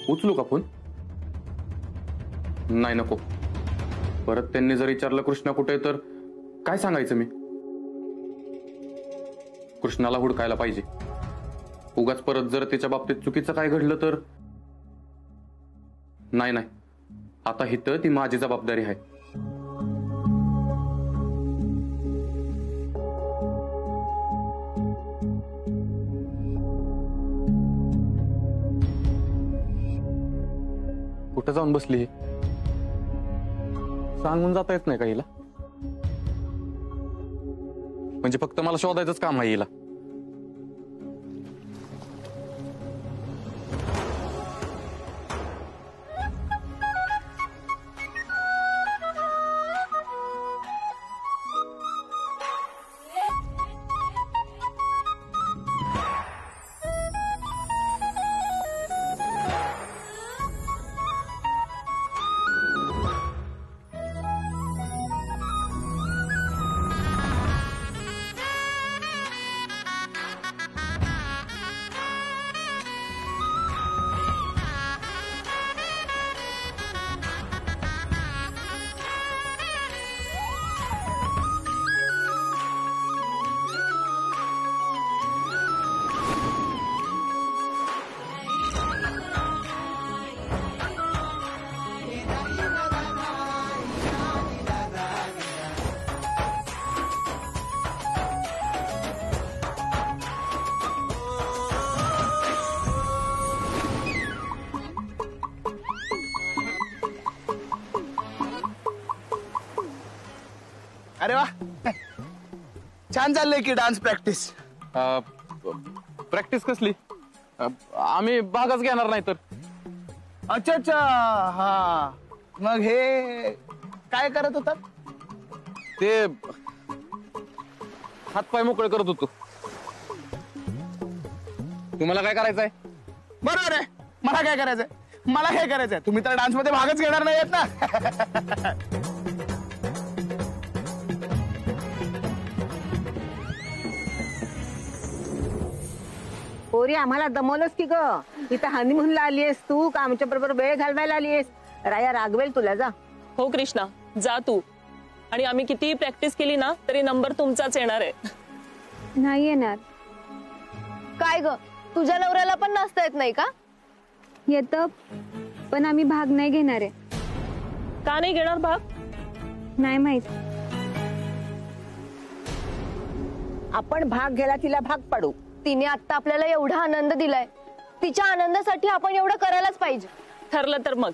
उचलू का फोन? नाही, नको. परत त्यांनी जर विचारलं कृष्णा कुठे, तर काय सांगायचं मी? कृष्णाला हुडकायला पाहिजे. उगाच परत जर त्याच्या बाबतीत चुकीचं काय घडलं तर. नाही, आता हिथं ती माझी जबाबदारी आहे. कुठं जाऊन बसली? सांगून जाता येत नाही का हिला? म्हणजे फक्त मला शोधायचंच काम आहे हिला. अरे वा, छान चाललंय की डान्स प्रॅक्टिस. प्रॅक्टिस कसली? आम्ही भागच घेणार नाही तर. अच्छा अच्छा, हा. मग हे काय करत होतात? ते हातपाय मोकळे करत होतो. तुम्हाला काय करायचंय? बरोबर आहे, मला काय करायचंय? मला काय करायचंय? तुम्ही तर डान्स मध्ये भागच घेणार नाहीयेत ना. पोरी, आम्हाला दमवलंस की ग. इथं हनीमूनला आलीयस तू का आमच्या बरोबर वेळ घालवायला आलीयस? राया रागवेल तुला. जा. हो कृष्णा, जा तू. आणि आम्ही कितीही प्रॅक्टिस केली ना तरी नंबर तुमचाच येणार आहे. नाही येणार. काय ग, तुझ्या नवऱ्याला पण नाचता येत नाही का? येतं, पण आम्ही भाग नाही घेणार आहे. का नाही घेणार भाग? नाही माहित. आपण भाग घ्यायला तिला भाग पाडू. तिने आता आपल्याला एवढा आनंद दिलाय, तिच्या आनंदासाठी आपण एवढं करायलाच पाहिजे. ठरलं तर मग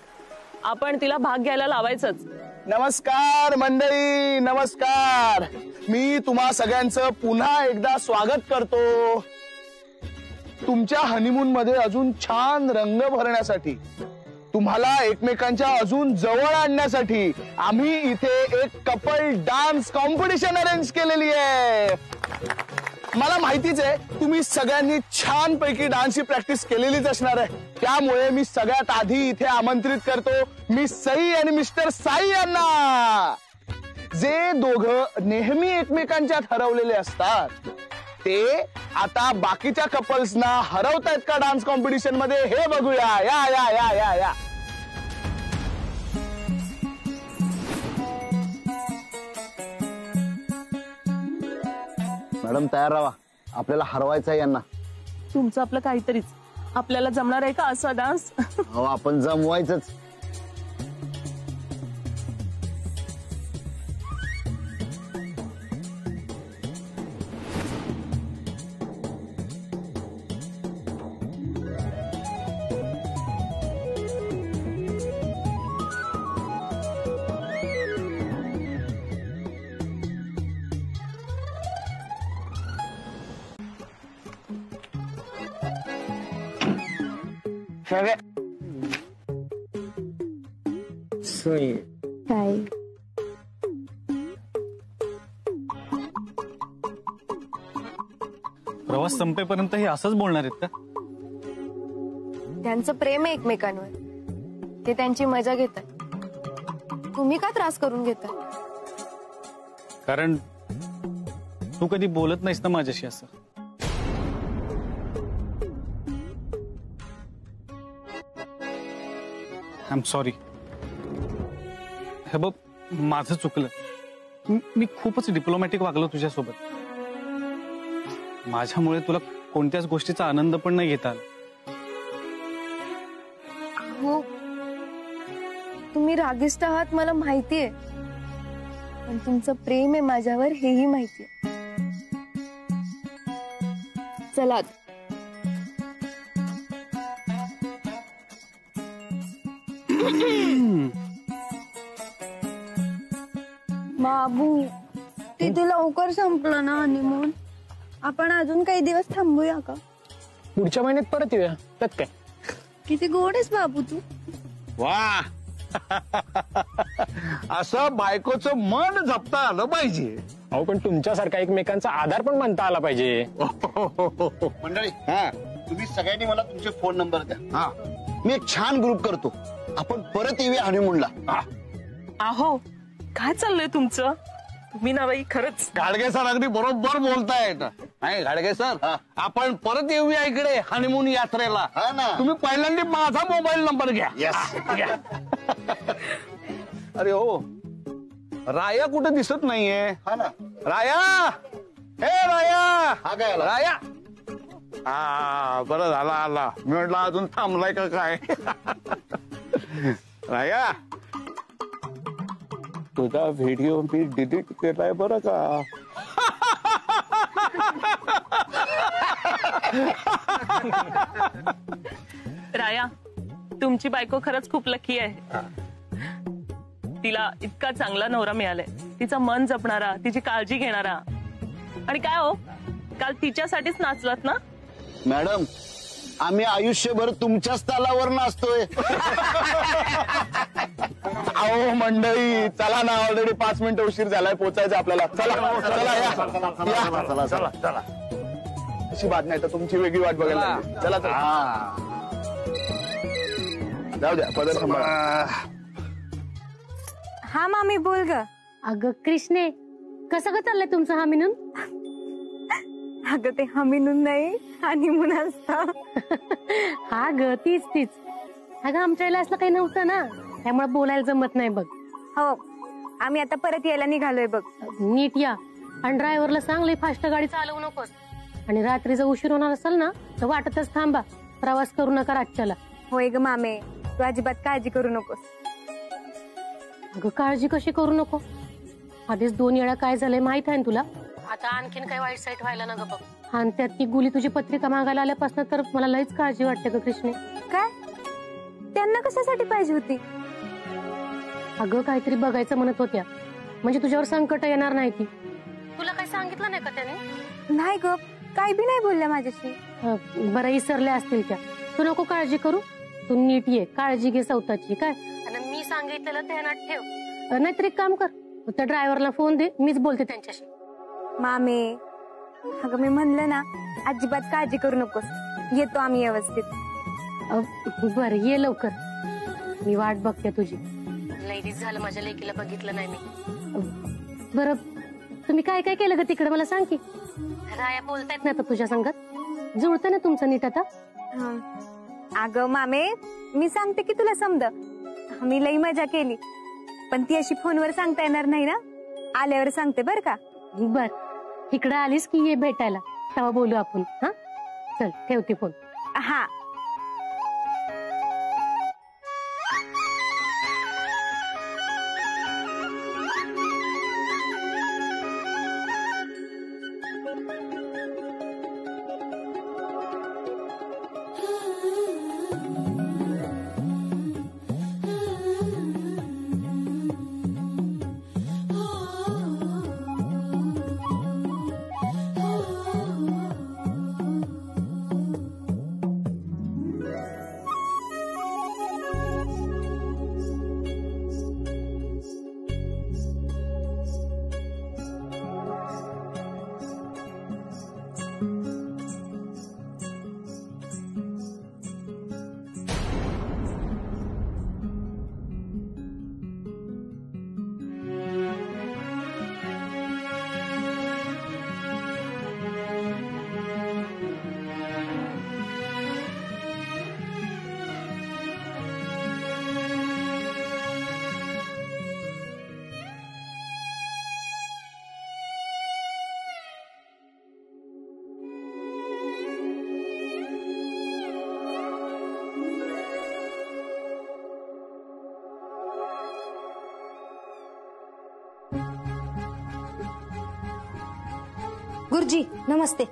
आपण तिला भाग घ्यायला लावायचंच. नमस्कार मंडळी, नमस्कार. मी तुम्हा सगळ्यांचं पुन्हा एकदा स्वागत करतो. तुमच्या हनीमून मध्ये अजून छान रंग भरण्यासाठी, तुम्हाला एकमेकांच्या अजून जवळ आणण्यासाठी आम्ही इथे एक कपल डान्स कॉम्पिटिशन अरेंज केलेली आहे. मला माहितीच आहे तुम्ही सगळ्यांनी छान पैकी डान्सची प्रॅक्टिस केलेलीच असणार आहे. त्यामुळे मी सगळ्यात आधी इथे आमंत्रित करतो मिस सई आणि मिस्टर साई यांना. जे दोघं नेहमी एकमेकांच्यात हरवलेले असतात ते आता बाकीच्या कपल्सना हरवतायत का डान्स कॉम्पिटिशन मध्ये, हे बघूया. या या या या या. मॅडम तयार राहा, आपल्याला हरवायचं आहे यांना. तुमचं आपलं काहीतरीच. आपल्याला जमणार आहे का असा डान्स? हो, आपण जमवायचंच. काय प्रवास संपेपर्यंत हे असंच बोलणार आहेत का? त्यांचं प्रेम आहे एकमेकांवर, ते त्यांची मजा घेतात. तुम्ही का त्रास करून घेताय? कारण तू कधी बोलत नाहीस ना माझ्याशी असं. I am sorry. हे बघ, माझं चुकलं. मी खूपच डिप्लोमॅटिक वागलो तुझ्यासोबत. माझ्यामुळे तुला कोणत्याच गोष्टीचा आनंद पण नाही घेता आला. हो, तुम्ही रागिष्ट आहात मला माहितीये, पण तुमचं प्रेम आहे माझ्यावर हेही माहितीये. चला बाबू, किती लवकर संपलं ना हनीमून. आपण अजून काही दिवस थांबूया का? पुढच्या महिन्यात परत येऊया, त्यात काय. किती गोड आहेस बाबू तू. वा असं बायकोचं मन जपता आलं पाहिजे. अहो पण तुमच्यासारखा एकमेकांचा आधार पण मानता आला पाहिजे. मंडळी, तुम्ही सगळ्यांनी मला तुमचे फोन नंबर द्या. हा, मी एक छान ग्रुप करतो. आपण परत येऊया हनीमूनला. आहो, काय चाललंय तुमचं? तुम्ही ना बाई खरंच. घाडगे सर अगदी बरोबर बोलतायत. नाही घाडगे सर, आपण परत येऊया इकडे हनीमून यात्रेला. हा ना. तुम्ही पहिल्यांदा माझा मोबाईल नंबर घ्या. घ्या. अरे हो, राया कुठे दिसत नाहीये. हा ना. राया, हे राया. हा काय आला? राया. हा, बरं झाला आला. मी म्हटलं अजून थांबलाय का काय. राया, तुझा व्हिडिओ मी डिलीट केलाय बरं का. राया, तुमची बायको खरंच खूप लकी आहे. तिला इतका चांगला नवरा मिळालाय. तिचं मन जपणारा, तिची काळजी घेणारा. आणि काय हो, काल तिच्यासाठीच नाचलात ना? मॅडम, आम्ही आयुष्यभर तुमच्याच तालावर नाचतोय. अहो मंडळी, चला ना, ऑलरेडी 5 मिनिटं उशीर झालाय, पोचायचं आपल्याला. चला चला या. चला चला चला. अशी बात नाही तर तुमची वेगळी वाट बघायला लागली. चला चला. जाऊ द्या, पदर सांभाळा. हा मामी, बोल ग. अगं कृष्णे, कसं ग चाललंय तुमचं हनीमून? अगं ते हनीमून नाही, हनीमून असतं. हा ग, तीच तीच. अगं आमच्या वेळेला असलं काही नव्हतं ना, त्यामुळे बोलायला जमत नाही बघ. हो, आम्ही आता परत यायला निघालोय बघ. नीट या. आणि ड्रायव्हरला सांग, लई फास्ट गाडी चालवू नकोस. आणि रात्रीचा उशीर होणार असेल ना तर वाटतच थांबा. प्रवास करू नका रातच्याला. होय ग मामे, तू अजिबात काळजी करू नकोस. अगं काळजी कशी करू नको? आधीच 2 वेळा काय झालंय माहित आहे ना तुला. आता आणखीन काही वाईट साईट व्हायला ना ग बघ. आणि त्यात ती गुली तुझी पत्रिका मागायला आल्यापासून तर मला लईच काळजी वाटते ग कृष्णे. काय? त्यांना कशासाठी पाहिजे होती? अगं काहीतरी बघायचं म्हणत होत्या, म्हणजे तुझ्यावर संकट येणार नाही ती. तुला काही सांगितलं नाही का त्याने? नाही ग, काही बी नाही बोलल्या माझ्याशी. बरं, विसरल्या असतील त्या. तू नको काळजी करू, तू नीट ये, काळजी घे स्वतःची. काय आणि मी सांगितलेलं ध्यानात ठेव. नाहीतर एक काम कर, त्या ड्रायव्हरला फोन दे, मीच बोलते त्यांच्याशी. मामे, अगं मी म्हणलं ना, अजिबात काळजी करू नकोस. येतो आम्ही व्यवस्थित. बरं, ये लवकर. मी वाट बघते तुझी. लई दिवस झालं माझ्या लेकीला बघितलं नाही मी. बरं, तुम्ही काय काय केलं ग तिकडे मला सांग की. राया बोलतायत ना आता तुझ्या संगत? जुळतं ना तुमचं नीट आता? अगं मामे, मी सांगते की तुला समज. आम्ही लई मजा केली, पण ती अशी फोनवर सांगता येणार नाही ना. आल्यावर सांगते बर का. बर, इकडे आलीस की ये भेटायला, तेव्हा बोलू आपण. हा चल, ठेवते फोन. हा. गुरुजी नमस्ते.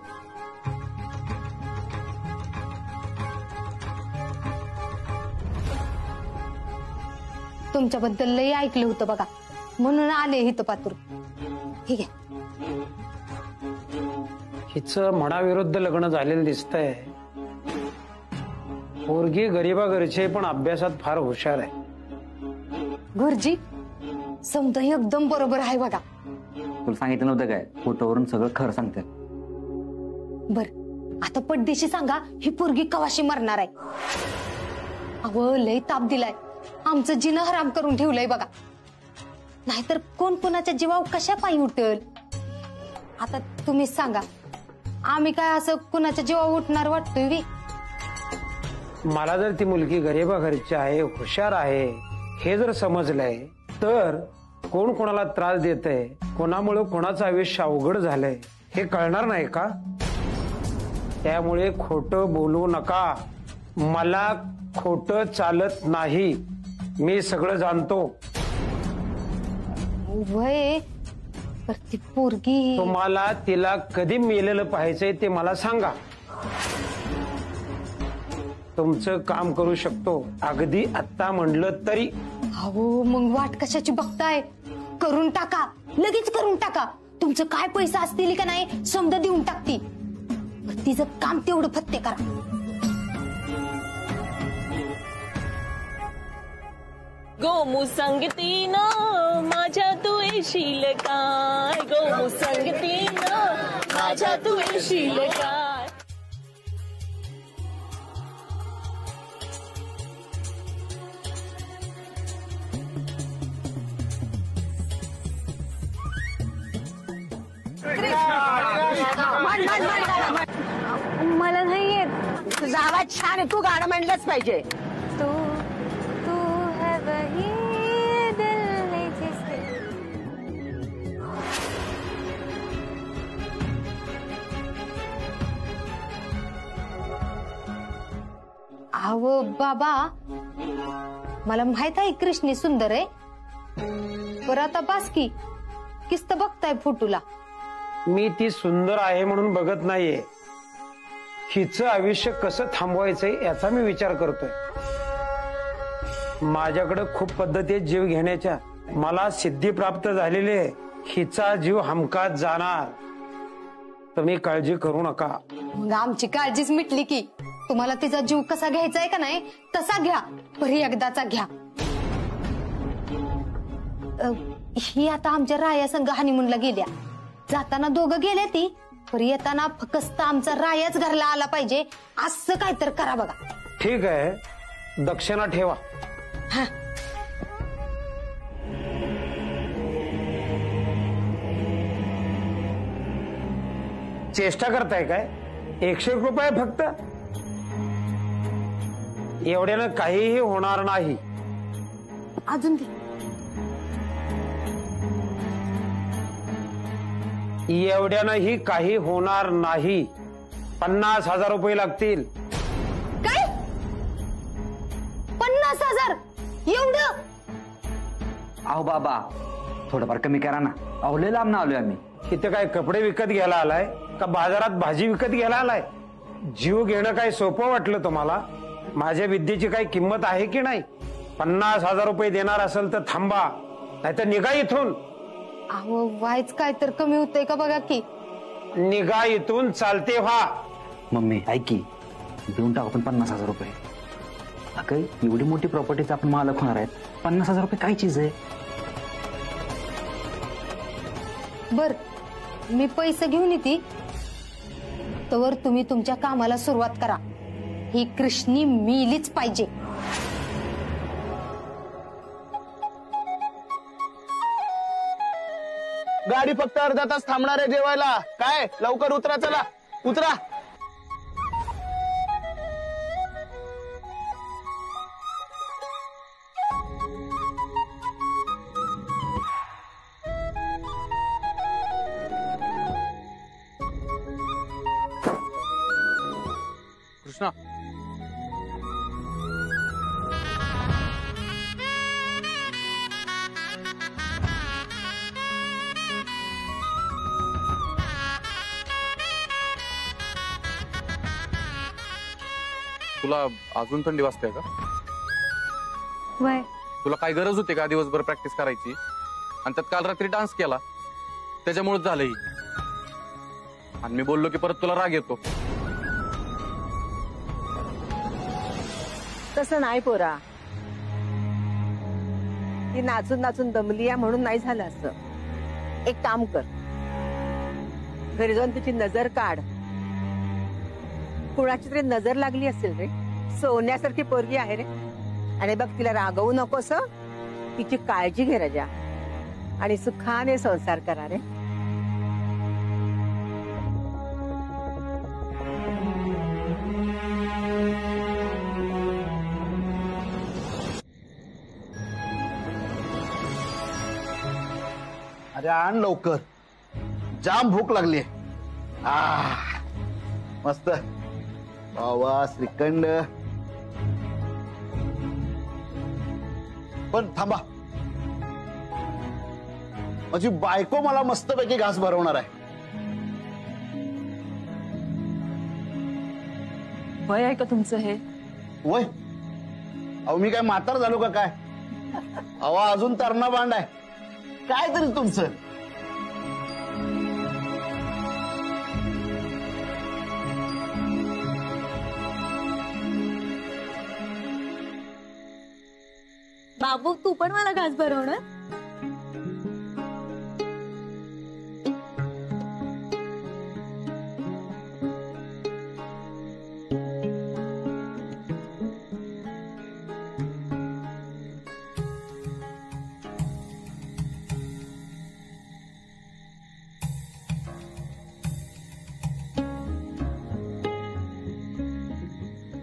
तुमच्याबद्दल लई ऐकलं होतं बघा, म्हणून आले इथं पातूर. ठीक आहे. हिचं मनाविरुद्ध लग्न झालेलं दिसतंय. पोरगी गरीबा घरचे पण अभ्यासात फार हुशार आहे. गुरुजी समजा एकदम बरोबर आहे बघा. तुला सांगितलं नव्हतं काय, फोटोवरून सगळं खरं सांगते. बर आता पड्डेशी सांगा, ही पोरगी कवाशी मरणार आहे. अहो लय ताप दिलाय, आमचं जिनं हराम करून ठेवलंय बघा. नाहीतर कोण कोणाच्या जीवावर कशा पायी उठल. आता तुम्हीच सांगा, आम्ही काय असं कुणाच्या जीवावर उठणार वाटतोय वी? मला जर ती मुलगी गरीबा घरची आहे, हुशार आहे हे जर समजलंय, तर कोण कोणाला त्रास देतंय, कोणामुळे कोणाचं आयुष्य अवघड झालंय हे कळणार नाही का? त्यामुळे खोटं बोलू नका. मला खोटं चालत नाही, मी सगळं जाणतो. वय पर ती पोरगी, तुम्हाला तिला कधी मेलेलं पाहायचंय ते मला सांगा. तुमचं काम करू शकतो, अगदी आत्ता म्हणलं तरी. अहो मग वाट कशाची बघताय? करून टाका, लगेच करून टाका. तुमचं काय पैसा असतील का नाही समजा देऊन टाकती. तिचं काम तेवढं फत्ते करा. गोमू संगतीन माझ्या तू येशील काय, गोमू संगतीन माझ्या तू येशील काय. मला नाही येत. तुझा आवाज छान आहे, तू गाणं म्हणलंच पाहिजे. तू तू है वही दिल में जिसे. अहो बाबा, मला माहित आहे कृष्णी सुंदर आहे, पर आता बास की किस्त बघताय फोटोला. मी ती सुंदर आहे म्हणून बघत नाहीये, हिचं आयुष्य कसं थांबवायचंय याचा मी विचार करतोय. माझ्याकडे खूप पद्धती आहेत जीव घेण्याच्या. मला सिद्धी प्राप्त झालेली आहे. हिचा जीव हमखास जाणार, तुम्ही काळजी करू नका. मग आमची काळजीच मिटली की. तुम्हाला तिचा जीव कसा घ्यायचा आहे का नाही तसा घ्या, पर एकदाचा घ्या. ही आता आमच्या राया संघ हनीमूनला गेल्या. जाताना दोघं गेले ती, पर येताना फक्त आमचा रायाच घरला आला पाहिजे असं काय तर करा बघा. ठीक आहे, दक्षिणा ठेवा. हा चेष्टा करताय काय? 101 रुपये फक्त. एवढ्यानं काहीही होणार नाही. अजून दे. एवढ्यानंही काही होणार नाही. 50,000 रुपये लागतील. काय 50,000? एवढं? अहो बाबा थोडंफार कमी करा ना. अहो लय लांब ना आलोय आम्ही. इथे काय कपडे विकत घ्यायला आलाय का बाजारात भाजी विकत घ्यायला आलाय? जीव घेणं काय सोपं वाटलं तुम्हाला? माझ्या विद्येची काही किंमत आहे की नाही? 50,000 रुपये देणार असेल तर थांबा, नाहीतर निघा इथून. अहो व्हायच काय तर कमी होतंय का बघा की. निघा इथून, चालते व्हा. मम्मी ऐकी, देऊन टाकू पण 50,000 रुपये. अगं एवढी मोठी प्रॉपर्टीचा आपण मालक होणार आहेत, 50,000 रुपये काय चीज आहे? बर मी पैसे घेऊन येते, तवर तुम्ही तुमच्या कामाला सुरुवात करा. ही कृष्णी मिलीच पाहिजे. गाडी फक्त अर्धा तास थांबणार आहे जेवायला. काय लवकर उतरा, चला उतरा. कृष्णा तुला अजून थंडी वाजते का? वय तुला काय गरज होती का दिवसभर प्रॅक्टिस करायची? आणि त्यात काल रात्री डान्स केला त्याच्यामुळेच झालं ही. आणि मी बोललो की परत तुला राग येतो. तसं नाही पोरा, ती नाचून नाचून दमली आहे म्हणून नाही झालं असं. एक काम कर, घरी जाऊन तिची नजर काढ. कुणाची तरी नजर लागली असेल रे. सोन्यासारखी पोरगी आहे रे. आणि बघ, तिला रागवू नकोस. तिची काळजी घे राजा आणि सुखाने संसार करा रे. अरे आण लवकर, जाम भूक लागली. मस्त बावा श्रीखंड. पण थांबा, माझी बायको मला मस्तपैकी घास भरवणार आहे. वय आहे का तुमचं हे? वय? अहो मी काय म्हातार झालो का काय? अहो अजून तरणा बांड आहे. काय तरी तुमचं. बाबू, तू पण मला घास भरवणार?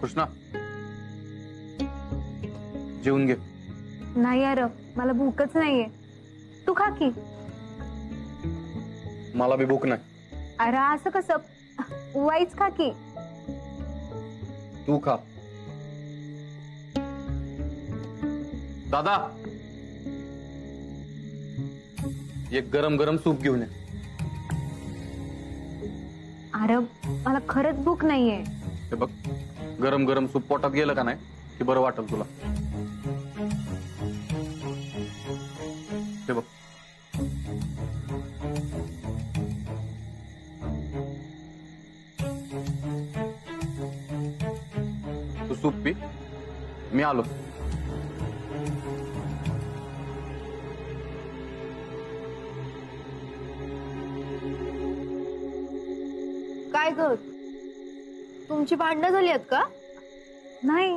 कृष्णा, जेवून घे. नाही यार, मला भूकच नाहीये. तू खा की. मला बी भूक नाही. अरे असं कसं? वाईच खा की. तू खा. दादा, एक गरम गरम सूप घेऊन ये. अरे मला खरंच भूक नाहीये. हे बघ, गरम गरम सूप पोटात गेलं का नाही की बरं वाटेल तुला. हे बघ, तू सूप पी, मी आलो. काय ग, तुमची भांडणं झाली आहेत का? नाही.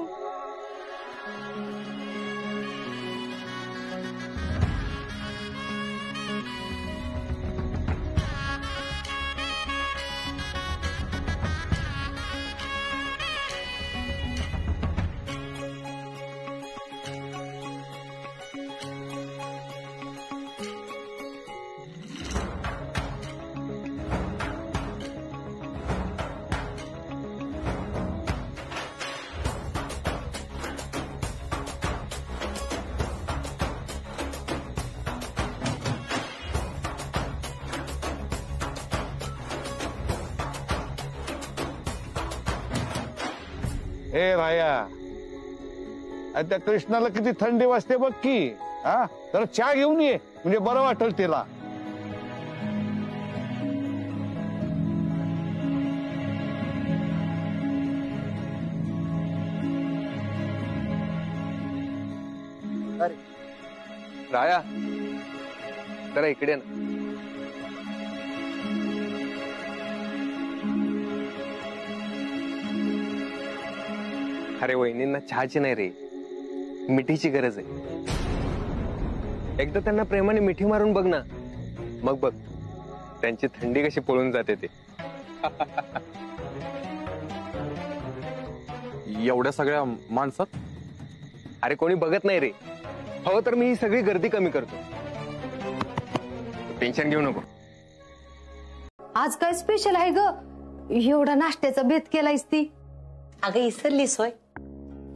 ए राया, त्या कृष्णाला किती थंडी वाजते बघ की. हा, तर चहा घेऊन ये, म्हणजे बरं वाटेल तिला. राया, जरा इकडे ना. अरे वहिनींना चहाची नाही रे, मिठीची गरज आहे. एकदा त्यांना प्रेमाने मिठी मारून बघ ना, मग बघ त्यांची थंडी कशी पळून जाते ते. एवढ्या सगळ्या माणसात? अरे कोणी बघत नाही रे. हो तर मी ही सगळी गर्दी कमी करतो. टेन्शन घेऊ नको. आज काय स्पेशल आहे ग? एवढा नाश्त्याचा बेत केलायस ती? अगं इसरलीस होय.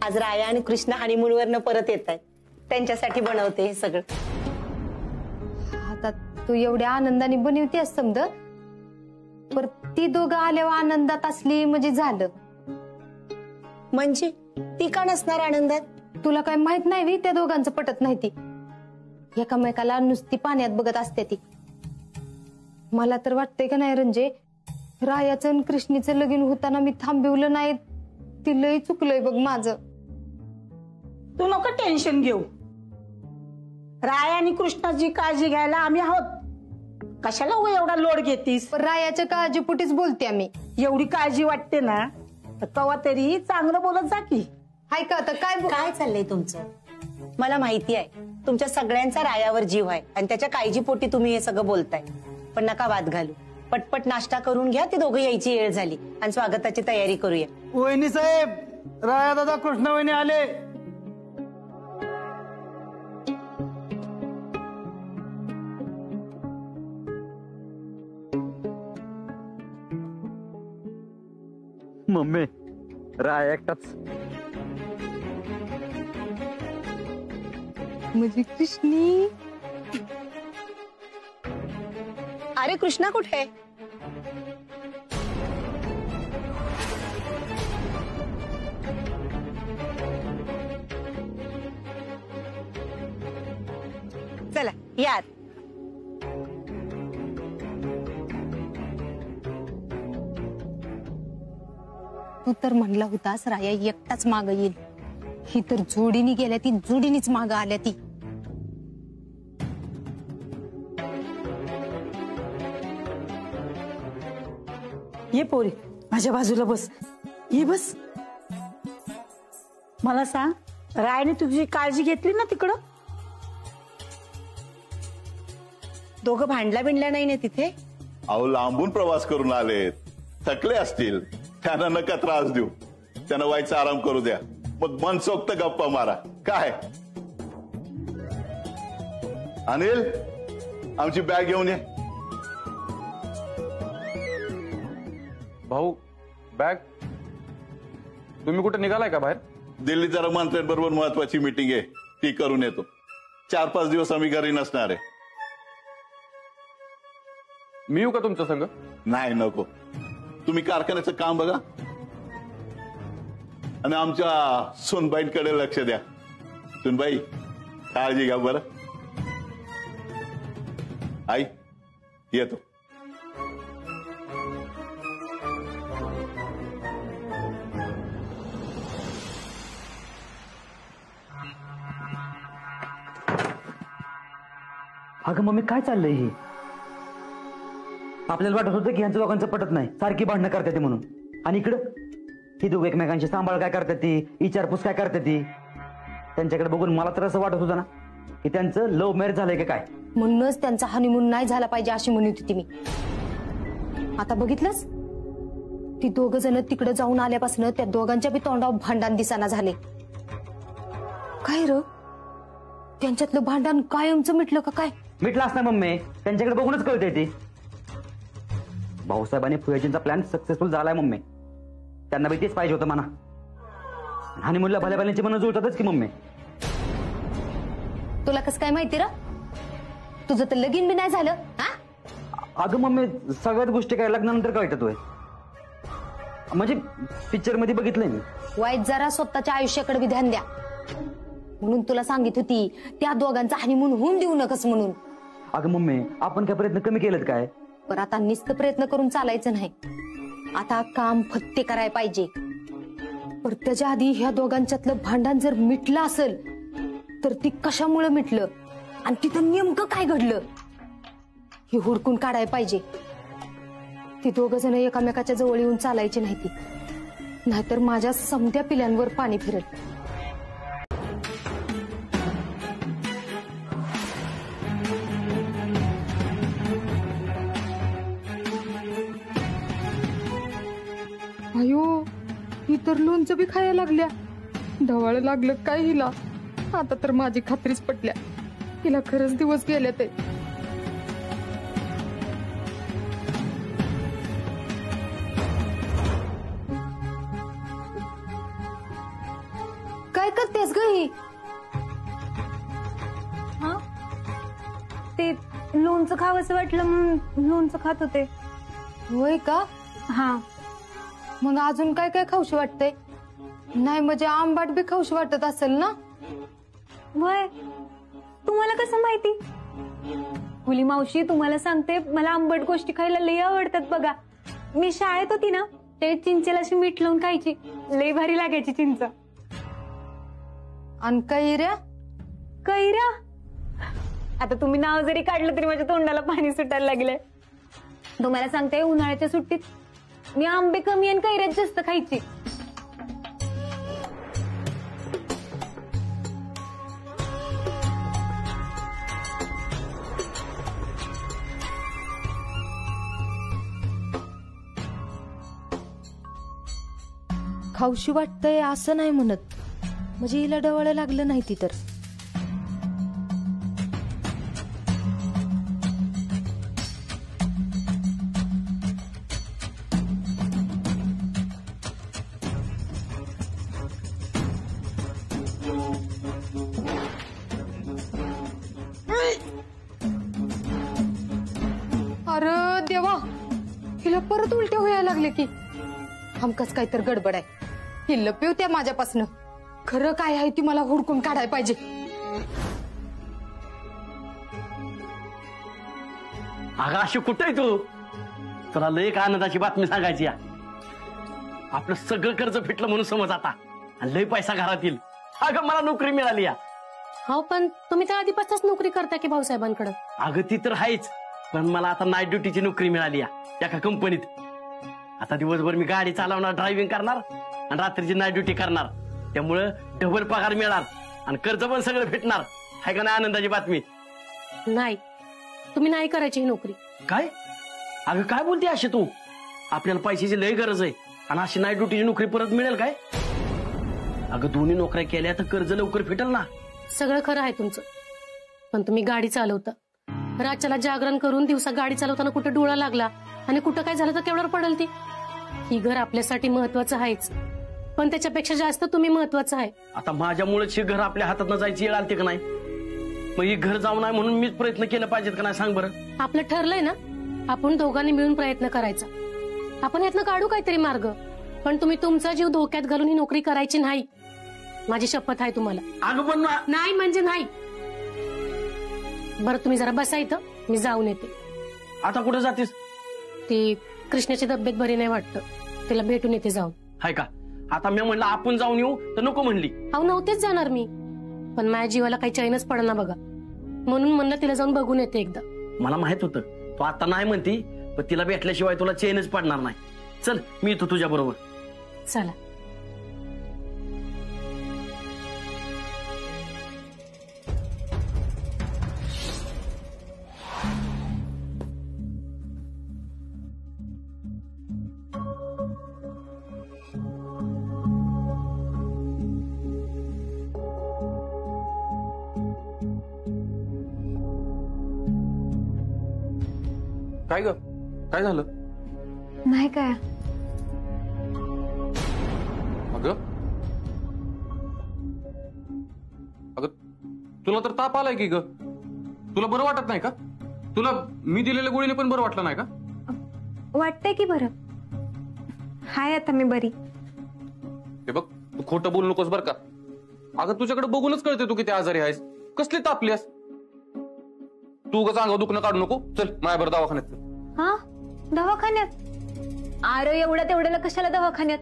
आज राया आणि कृष्ण हनीमून वरनं परत येत आहेत, त्यांच्यासाठी बनवते हे सगळं. आता तू एवढ्या आनंदाने बनवतेस समज, पर ती दोघं आल्यावर आनंदात असली म्हणजे झालं. म्हणजे ती का नसणार आनंदात? तुला काय माहित नाही वी त्या दोघांचं पटत नाही ती एकामेकाला नुसती पाण्यात बघत असते ती. मला तर वाटतंय का नाही रंजे, रायाचं आणि कृष्णीचं लगीन होताना मी थांबवलं नाही ती लय चुकलंय बघ माझं. तू नको टेन्शन घेऊ. राय आणि कृष्णाची काळजी घ्यायला आम्ही आहोत. कशाला एवढा लोड घेतीस? रायाच्या काळजीपोटीच बोलते आम्ही. एवढी काळजी वाटते ना तर कवा तरी चांगलं बोलत जा की. हाय का आता काय चाललंय तुमचं? मला माहिती आहे तुमच्या सगळ्यांचा रायावर जीव आहे आणि त्याच्या काळजीपोटी तुम्ही हे सगळं बोलताय. पण नका वाद घालू. पटपट नाश्ता करून घ्या. ती दोघं यायची वेळ झाली आणि स्वागताची तयारी करूया. वहिनी साहेब, राया दादा कृष्ण वहिनी आले. मम्मी राय एकटाच. म्हणजे कृष्णी. अरे कृष्णा कुठे? चला यात. तू तर म्हणला होतास राया एकटाच माग येईल. ही तर जोडीने गेल्या ती जोडीनीच माग आल्या ती. ये पोरी माझ्या बाजूला बस. ये बस. मला सांग, रायने तुझी काळजी घेतली ना तिकडं? दोघं भांडला बिंडला नाही ना तिथे? अहो लांबून प्रवास करून आलेत, थकले असतील. त्यांना नका त्रास देऊ. त्यांना व्हायचा आराम करू द्या. मग मनसोक्त गप्पा मारा. काय अनिल, आमची बॅग घेऊन ये. भाऊ बॅग. तुम्ही कुठे निघालाय का बाहेर? दिल्लीत जरा मंत्र्यांबरोबर महत्वाची मीटिंग आहे, ती करून येतो. 4-5 दिवस आम्ही घरी नसणार आहे. मी येऊ का तुमच्या संग? नाही नको. तुम्ही कारखान्याचं काम बघा आणि आमच्या सोनबाईंकडे लक्ष द्या. सोनबाई काळजी घ्या बरं. आई येतो. अगं मम्मी काय चाललंय हे? आपल्याला वाटत होतं की यांचं दोघांचं पटत नाही, सारखी भांडणं करतात म्हणून. आणि इकडं ही दोघं एकमेकांची सांभाळ काय करतात ती, विचारपूस काय करतात ती. त्यांच्याकडे बघून मला तर असं वाटत होतं ना की त्यांचं लव्ह मॅरेज झालंय का काय. म्हणूनच त्यांचा हनीमून नाही झाला पाहिजे अशी म्हणत होती मी. आता बघितलंस, ती दोघ जण तिकडे जाऊन आल्यापासून त्या दोघांच्या बी तोंडावर भांडण दिसाना झाले. काय र, त्यांच्यातलं भांडण कायमचं मिटलं का काय? मिटलं असणार मम्मी, त्यांच्याकडे बघूनच कळतंय ते. भाऊसाहेबांनी फुयाजींचा प्लॅन सक्सेसफुल झालाय मम्मी. त्यांना बी तेच पाहिजे होतं म्हणा. हनीमूनला भल्या भल्यांची मनं जुळतातच की मम्मी. तुला कसं काय माहिती र? तुझं तर लगीन बी नाही झालं. अगं मम्मी, सगळ्याच गोष्टी काय लग्नानंतर कळतात होय. म्हणजे पिक्चर मध्ये बघितलंय मी. वाईट जरा स्वतःच्या आयुष्याकडे बी ध्यान द्या. म्हणून तुला सांगित होती त्या दोघांचा हनीमून होऊन देऊ नकस म्हणून. अगं मम्मी, आपण काय प्रयत्न कमी केलेत काय? पण आता नुसतं प्रयत्न करून चालायचं नाही. आता काम फत्ते करायला पाहिजे. पण त्याच्या आधी ह्या दोघांच्यातलं भांडण जर मिटलं असेल तर ती कशामुळे मिटलं आणि तिथं नेमकं काय घडलं हे हुडकून काढायला पाहिजे. ती दोघ जण एकामेकाच्या जवळ येऊन चालायची नाही ती, नाहीतर माझ्या समध्या पिल्यांवर पाणी फिरल. अयो, ही तर लोणचं बी खायला लागल्या. ढवाळ लागलं काय हिला? आता तर माझी खात्रीच पटल्या, हिला खरंच दिवस गेल्या ते. काय करतेस ग ही? हा, ते लोणचं खावंसं वाटलं म्हणून लोणचं खात होते. होय का? हा. मग अजून काय काय खाऊशी वाटतंय? नाही म्हणजे आंबाट बी खाऊशी वाटत असेल ना? वय तुम्हाला कसं माहिती? फुली मावशी तुम्हाला सांगते, मला आंबट गोष्टी खायला लई आवडतात बघा. मी शाळेत होती ना ते चिंचेला अशी मीठ लावून खायची, लई भारी लागायची चिंच. आणि कैऱ्या? कैऱ्या आता तुम्ही नाव जरी काढलं तरी माझ्या तोंडाला पाणी सुटायला लागलंय. तुम्हाला सांगते उन्हाळ्याच्या सुट्टीत मी आंबे कमी आणि कैऱ्याच जास्त खायची. खाऊशी वाटतंय असं नाही म्हणत, म्हणजे हिला डवाळं लागलं नाही ती तर. अरे देवा, हिला परत उलट्या व्हायला लागले की. हमकच काय तर गडबड आहे. ही लपव त्या माझ्यापासनं. खरं काय आहे ती मला हुडकून काढायला पाहिजे. अगं अशी कुठे आहे तू? तुला लय एक आनंदाची बातमी सांगायची. आपलं सगळं कर्ज फिटलं म्हणून समज आता, आणि लय पैसा घरात येईल. अगं मला नोकरी मिळाली. हो पण तुम्ही तर आधीपासूनच नोकरी करता की भाऊसाहेबांकडे? अगं ती तर आहेच, पण मला आता नाईट ड्युटीची नोकरी मिळाली एका कंपनीत. आता दिवसभर मी गाडी चालवणार, ड्रायव्हिंग करणार, आणि रात्रीची नाईट ड्युटी करणार. त्यामुळं डबल पगार मिळणार आणि कर्ज पण सगळं भेटणार. आहे का नाही आनंदाची बातमी? नाही, तुम्ही नाही करायची ही नोकरी. काय? अगं काय बोलते अशी तू? आपल्याला पैशाची लय गरज आहे, आणि अशी नाईट ड्युटीची नोकरी परत मिळेल काय? अगं दोन्ही नोकऱ्या केल्या तर कर्ज लवकर फिटेल ना. सगळं खरं आहे तुमचं, पण तुम्ही गाडी चालवता, रातच्याला जागरण करून दिवसा गाडी चालवताना कुठं डोळा लागला आणि कुठं काय झालं तर केवढ्यावर पडेल ती? ही घर आपल्यासाठी महत्वाचं आहेच, पण त्याच्यापेक्षा जास्त तुम्ही महत्वाचं आहे. आता माझ्यामुळेच ही घर आपल्या हातात जायची वेळ आलते का नाही? मग ही घर जाऊ नये म्हणून मीच प्रयत्न केला पाहिजेत का नाही सांग बरं? आपलं ठरलंय ना, आपण दोघांनी मिळून प्रयत्न करायचा. आपण यातनं काढू काहीतरी मार्ग, पण तुम्ही तुमचा जीव धोक्यात घालून ही नोकरी करायची नाही. माझी शपथ आहे तुम्हाला. अगं पण नाही म्हणजे नाही. बरं तुम्ही जरा बसा इथं, मी जाऊन येते. आता कुठे जातेस? ती कृष्णाची तब्येत बरी नाही वाटतं, तिला भेटून येते जाऊन. हाय का? आता मी म्हणलं आपण जाऊन येऊ तर नको म्हणली. अहो नव्हतेच जाणार मी, पण माझ्या जीवाला काही चैनच पडना बघा, म्हणून म्हणलं तिला जाऊन बघून येते एकदा. मला माहित होतं तू आता नाही म्हणती, पण तिला भेटल्याशिवाय तुला चैनच पडणार नाही. चल मी येतो तुझ्या बरोबर. चला. काय ग, काय झालं? नाही काय. अगं अगं तुला तर ताप आलाय की ग? तुला बरं वाटत नाही का? तुला मी दिलेल्या गोळीने पण बरं वाटलं नाही का? वाटतंय की बरं. हाय आता मी बरी. हे बघ, तू खोटं बोलू नकोस बरं का. अगं तुझ्याकडे बघूनच कळते तू किती आजारी आहेस. कसली तापलीस तू? ग अंगावर दुखणं काढू नको. चल माझ्याबरोबर दवाखान्यात. हा दवाखान्यात? अरे एवढ्या तेवढ्याला कशाला दवाखान्यात?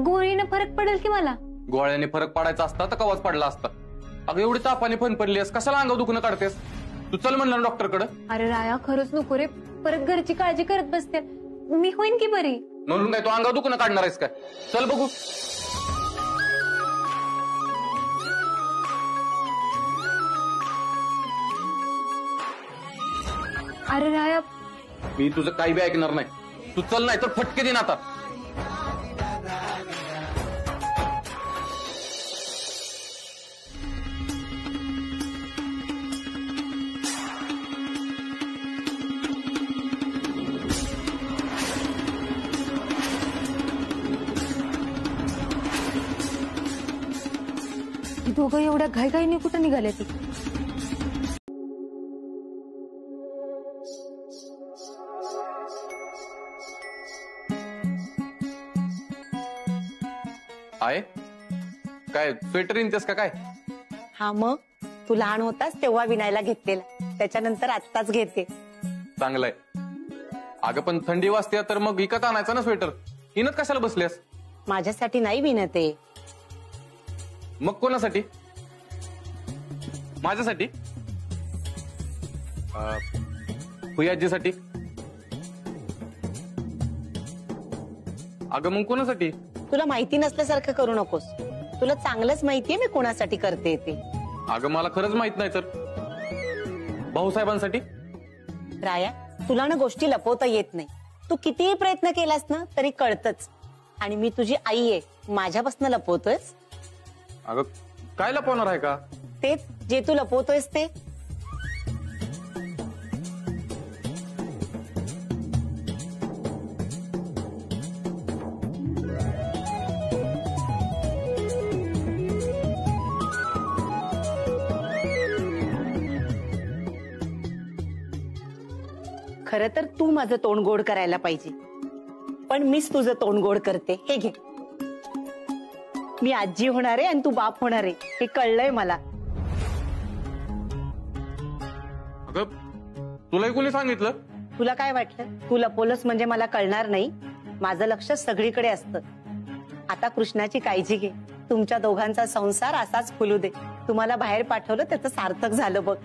गोळीनं फरक पडेल की मला. गोळ्याने फरक पडायचा असता तर कवाच पडला असता. अगं एवढी तापाने फणफणलीस, कशाला अंगावर दुखणं काढतेस? तू चल म्हणलं ना डॉक्टरकडे. अरे राया खरंच नको रे, परत घरची काळजी करत बसते. मी होईन की बरी. म्हणून काय तू अंगावर दुखणं काढणार आहेस काय? चल बघू. अरे राया, मी तुझं काही बी ऐकणार नाही. तू चल, नाही तर फटके देईन आता. दोघं एवढ्या घाईघाईने कुठं निघाले ती? आहे काय स्वेटर इंतेस का काय? हा मग तू लहान होतास तेव्हा विनायला घेतलेला, त्याच्यानंतर आत्ताच घेते. चांगलंय. अगं पण थंडी वाजते तर मग विकत आणायचा ना स्वेटर. इनत कशाला बसल्यास? माझ्यासाठी नाही विनते. मग कोणासाठी? माझ्यासाठी? भुयाजीसाठी? अगं मग कोणासाठी? तुला माहिती नसल्यासारखं करू नकोस. तुला चांगलंच माहितीये मी कोणासाठी करते ते. अगं मला खरंच माहित नाही तर. भाऊसाहेबांसाठी? राया, तुला ना गोष्टी लपवता येत नाही. तू कितीही प्रयत्न केलास ना तरी कळतच. आणि मी तुझी आई आहे, माझ्यापासून लपवतोयस? अगं काय लपवणार आहे का? तेच जे तू लपवतोयस ते. खरं तर तू माझं तोंड गोड करायला पाहिजे, पण मीच तुझं तोंड गोड करते. हे घे. मी आजी होणार आहे आणि तू बाप होणार आहे, हे कळलंय मला. अगं तुला कोणी सांगितलं? तुला काय वाटलं तू लपवलंस म्हणजे मला कळणार नाही? माझं लक्ष सगळीकडे असतं. आता कृष्णाची काळजी घे. तुमच्या दोघांचा संसार असाच फुलू दे. तुम्हाला बाहेर पाठवलं त्याचं सार्थक झालं बघ.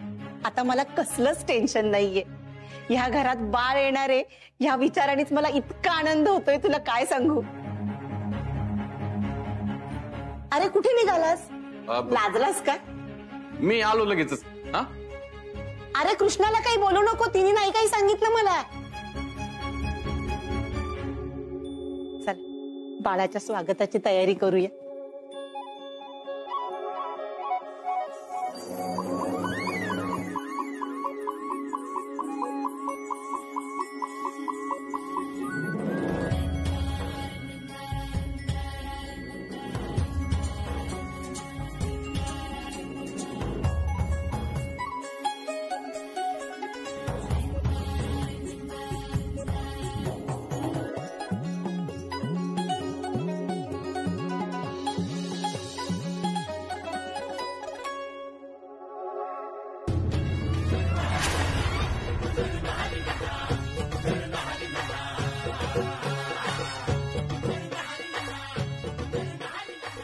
आता मला कसलंच टेन्शन नाहीये. ह्या घरात बाळ येणारे ह्या विचारानेच मला इतका आनंद होतोय, तुला काय सांगू. अरे कुठे निघालास? लाजलास का? मी आलो लगेचच. हा? अरे कृष्णाला काही बोलू नको, तिने नाही काही सांगितलं मला. चल बाळाच्या स्वागताची तयारी करूया.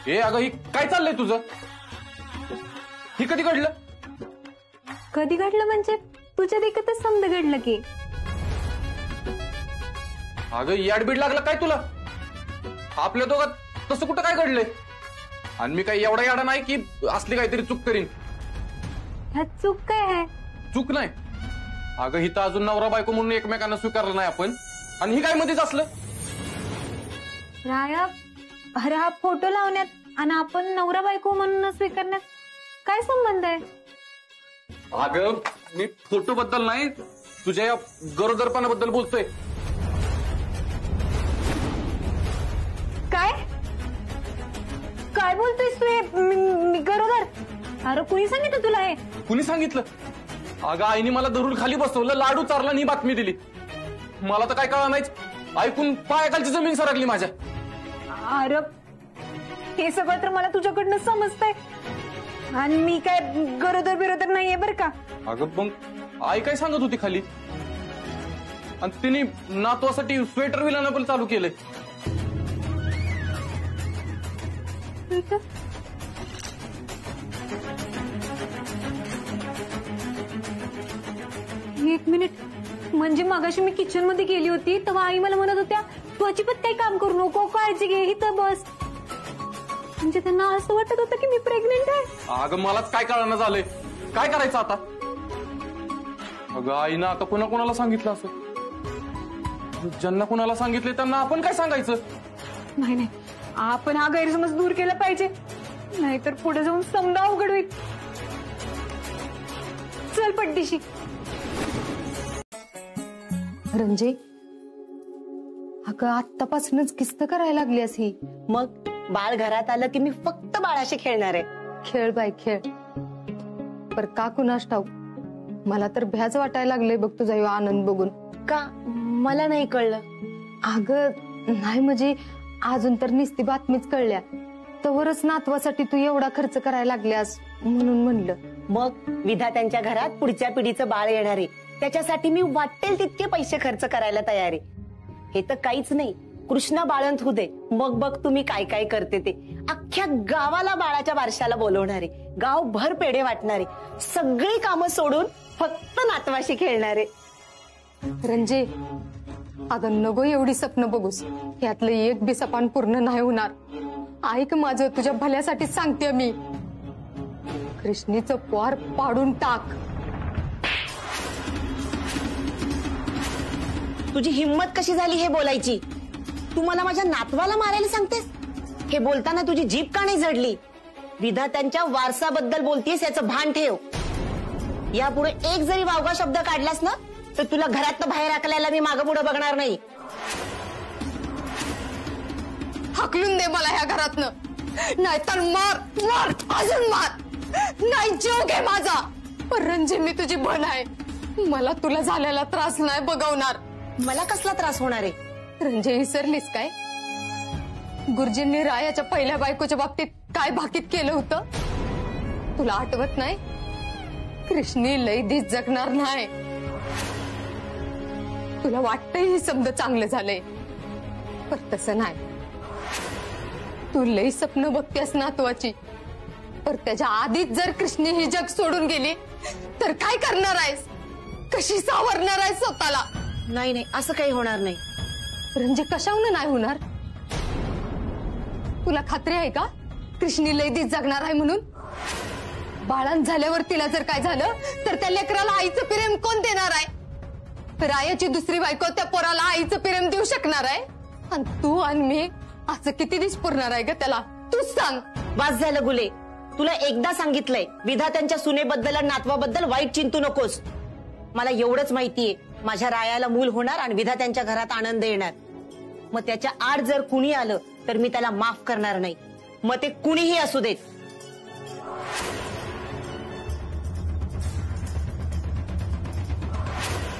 ए अगं ही काय चाललंय तुझं? ही कधी घडलं? कधी घडलं म्हणजे तुझ्या देखतच समज घडलं की. अगं याडबीड लागलं काय तुला? आपल्या दोघात तसं कुठं काय घडलंय? आणि मी काही एवढा याडा नाही की असली काहीतरी चूक करीन. ह्यात चूक काय आहे? चूक नाही. अगं हिथं अजून नवरा बायको म्हणून एकमेकांना स्वीकारलं नाही आपण, आणि ही काय मध्येच असलं? राया, अरे हा फोटो लावण्यात आणि आपण नवरा बायको म्हणून स्वीकारण्यात काय संबंध आहे? अगं मी फोटो बद्दल नाही, तुझ्या या गरोदरपणाबद्दल बोलतोय. काय काय बोलतोयस तू? मी गरोदर? अरे कुणी सांगितलं तुला हे? कुणी सांगितलं? अगं आईने मला धरून खाली बसवलं, लाडू चारला आणि बातमी दिली. मला तर काय कळलं नाहीच. ऐकून पायाखालची जमीन सरकली माझ्या. अरे हे सगळं तर मला तुझ्याकडनं समजतंय, आणि मी काय गरोदर बिरोदर नाहीये बरं का. अगं मग आई काय सांगत होती खाली? आणि तिने नातवासाठी स्वेटर विलानं पण चालू केलंय. एक मिनिट, म्हणजे मगाशी मी किचन मध्ये गेली होती तेव्हा आई मला म्हणत होत्या तू अजिबात काही काम करू नको, काळजी घे, इथं बस. म्हणजे त्यांना असं वाटत होतं की मी प्रेग्नेंट आहे. अगं मलाच काय कळणं झालंय, काय करायचं आता? अगं आईनं आता कोणाकोणाला सांगितलं असं? ज्यांना कोणाला सांगितले त्यांना आपण काय सांगायचं? नाही नाही, आपण हा गैरसमज दूर केला पाहिजे, नाहीतर पुढे जाऊन समजा अवघड होईल. चल पट्टीशी. रंजे, अगं आत्तापासूनच किस्त करायला लागली अशी. मग बाळ घरात आलं की मी फक्त बाळाशी खेळणार आहे. खेळ बाय खेळ, पर का कुणास ठाऊक मला तर भ्याच वाटायला लागले बघ तुझा ह्यो आनंद बघून. का मला नाही कळलं? अगं नाही म्हणजे अजून तर नुसती बातमीच कळल्या, तवरच नातवासाठी तू एवढा खर्च करायला लागल्यास म्हणून म्हणलं. मग विधात्यांच्या घरात पुढच्या पिढीचं बाळ येणार आहे, त्याच्यासाठी मी वाटेल तितके पैसे खर्च करायला तयार आहे. हे तर काहीच नाही, कृष्णा बाळंत होऊ दे, मग बघ तुम्ही काय काय करते ते. अख्ख्या गावाला बाळाच्या बारशाला बोलवणारे, गावभर पेढे वाटणारे, सगळी कामं सोडून फक्त नातवाशी खेळणारे. रंजे, अगं नको एवढी स्वप्न बघूस, यातलं एक बी सपान पूर्ण नाही होणार. ऐक माझं, तुझ्या भल्यासाठी सांगते मी. कृष्णीचं पोर पाडून टाक. तुझी हिंमत कशी झाली हे बोलायची? तू मला माझ्या नातवाला मारायला सांगतेस? हे बोलताना तुझी जीभ का नाही जडली? विधात्यांच्या वारसाबद्दल बोलतेस याचं भान ठेव. यापुढे एक जरी वावगा शब्द काढलास ना तर तुला घरातनं बाहेर हाकलायला मी मागं पुढे बघणार नाही. हाकलून दे मला ह्या घरातनं, नाहीतर मार मार अजून मार, नाही जीव घे माझा. पण रंजे, मी तुझी बहीण आहे, मला तुला झालेला त्रास नाही बघवणार. मला कसला त्रास होणार आहे? रंजे, विसरलीस काय? गुरुजींनी रायाच्या पहिल्या बायकोच्या बाबतीत काय भाकीत केलं होतं तुला आठवत नाही? कृष्णी लई दिस जगणार नाही. तुला वाटतंय ही समज चांगलं झालंय, पण तसं नाही. तू लई स्वप्न बघतेस नातवाची, पर त्याच्या आधीच जर कृष्णी ही जग सोडून गेली तर काय करणार आहेस? कशी सावरणार आहेस स्वतःला? नाही नाही, असं काही होणार नाही. रंजे, कशाहून नाही होणार? तुला खात्री आहे का कृष्णी लई दिस जगणार आहे म्हणून? बाळांत झाल्यावर तिला जर काय झालं तर त्या लेकराला आईचं प्रेम कोण देणार आहे? रायाची दुसरी बायको त्या पोराला आईचं प्रेम देऊ शकणार आहे? आणि तू आणि मी असं किती दिवस पुरणार आहे ग त्याला? तूच सांग. वास झालं गुले, तुला एकदा सांगितलंय, विधात्यांच्या सुनेबद्दल आणि नातवाबद्दल वाईट चिंतू नकोस. मला एवढंच माहितीये, माझ्या रायाला मूल होणार आणि विधात्यांच्या घरात आनंद येणार. मग त्याच्या आड जर कुणी आलं तर मी त्याला माफ करणार नाही, मग ते कुणीही असू देत.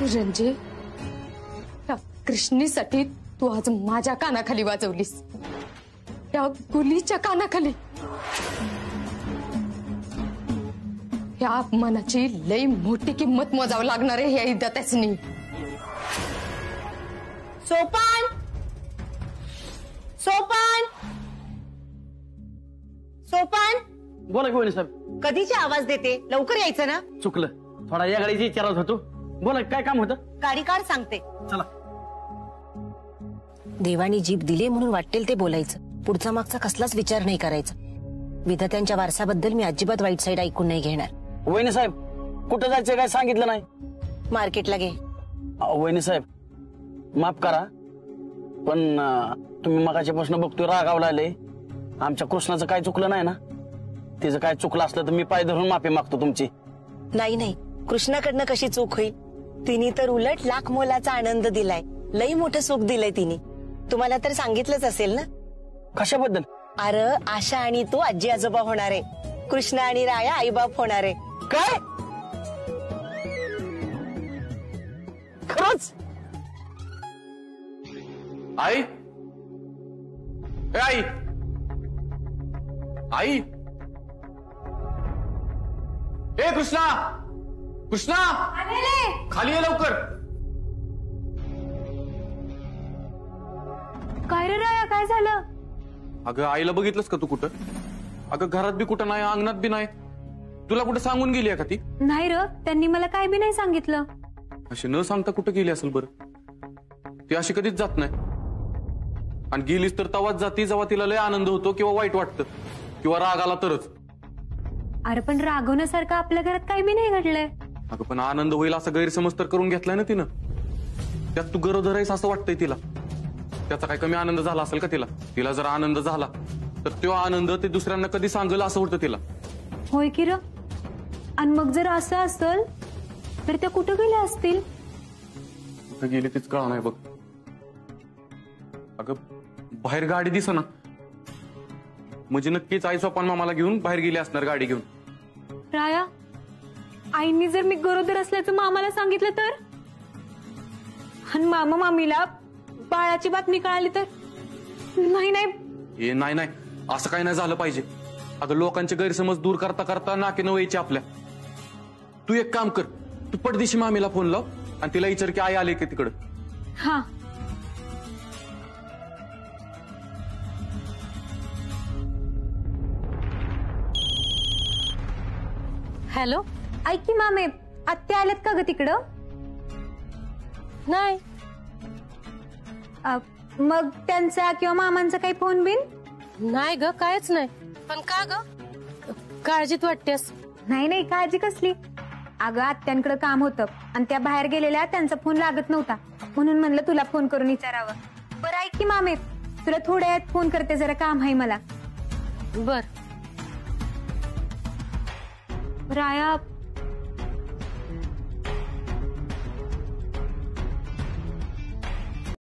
रंजे, त्या कृष्णीसाठी तू आज माझ्या कानाखाली वाजवलीस, त्या गुलीच्या कानाखाली. या अपमानाची लई मोठी किंमत मोजावं लागणार आहे ह्या विधात्यासनी. सोपान, सोपान, सोपान. बोला की वहिनी साहेब. कधीची आवाज देते, लवकर यायचं ना. चुकलं, थोडा या गाडीची विचारत होतो. बोला, काय काम होतं? गाडी काढ सांगते. चला. देवानी जीभ दिले म्हणून वाटेल ते बोलायचं, पुढचा मागचा कसलाच विचार नाही करायचा. विधात्यांच्या वारसाबद्दल मी अजिबात वाईट साईड ऐकून नाही घेणार. वहिनी साहेब, कुठं जायचं काय सांगितलं नाही? मार्केटला गे. वहिनी साहेब, माफ करा, पण तुम्ही मगाच्यापासून बघतोय रागावला आले. आमच्या कृष्णाचं काय चुकलं नाही ना? तिचं काय चुकलं असलं तर मी पाय धरून माफी मागतो तुमची. नाही नाही, कृष्णाकडनं कशी चूक होईल? तिने तर उलट लाख मोलाचा आनंद दिलाय, लई मोठं सुख दिलंय तिने. तुम्हाला तर सांगितलंच असेल ना. कशाबद्दल? अरे, आशा आणि तू आजी आजोबा होणार आहे, कृष्णा आणि राया आईबाप होणार आहे. काय? खरंच? आई, ए आई, आई, ए कृष्णा, कृष्णा, खाली ये लवकर. काय रे राया, काय झालं? अगं आईला बघितलंस का तू कुठं? अगं घरात बी कुठं नाही, अंगणात बी नाही. तुला कुठं सांगून गेली आहे का ती? नाही र, त्यांनी मला काय बी नाही सांगितलं. अशी न सांगता कुठं गेली असेल बरं? ती अशी कधीच जात नाही, आणि गेलीच तर तवाच जाती जेव्हा तिला लय आनंद होतो किंवा वाईट वाटतं किंवा राग आला तरच. अरे पण रागवण्यासारखं आपल्या घरात काय बी नाही घडलंय. अगं पण आनंद होईल असा गैरसमज तर करून घेतलाय ना तिनं. त्यात तू गरोदर आहेस असं वाटतंय तिला. त्याचा काय कमी आनंद झाला असेल का तिला? तिला जर आनंद झाला तर तो आनंद ते दुसऱ्यांना कधी सांगल असं होतं तिला. होय की र? आणि मग जर असं असेल तर त्या कुठं गेल्या असतील? कुठं गेली तीच कळा नाही बघ. अगं बाहेर गाडी दिसना, म्हणजे नक्कीच आई सोपान मामाला घेऊन बाहेर गेली असणार गाडी घेऊन. राया, आईंनी जर मी गरोदर असल्याचं मामाला सांगितलं तर? आणि मामा मामीला बाळाची बातमी कळाली तर? नाही नाही, हे नाही नाही, असं काही नाही झालं पाहिजे. अगं लोकांचे गैरसमज दूर करता करता नाके न व्हायचे आपल्या. तू एक काम कर, तू पडदेशी मामीला फोन लाव आणि तिला विचार की आई आले की तिकडं. हा. हॅलो, ऐक की मामे, आत्या आल्यात का ग तिकडं? नाही. मग त्यांचा किंवा मामांचा काही फोन बिन? नाही ग, कायच नाही. पण का ग, काळजीत वाटतेस? नाही नाही, काळजी कसली. अगं आत्यांकडे काम होतं आणि त्या बाहेर गेलेल्या, त्यांचा फोन लागत नव्हता, म्हणून म्हणलं तुला फोन करून विचारावं. बरं ऐक की मामे, तुला थोड्या वेळात फोन करते, जरा काम आहे मला. बर. राया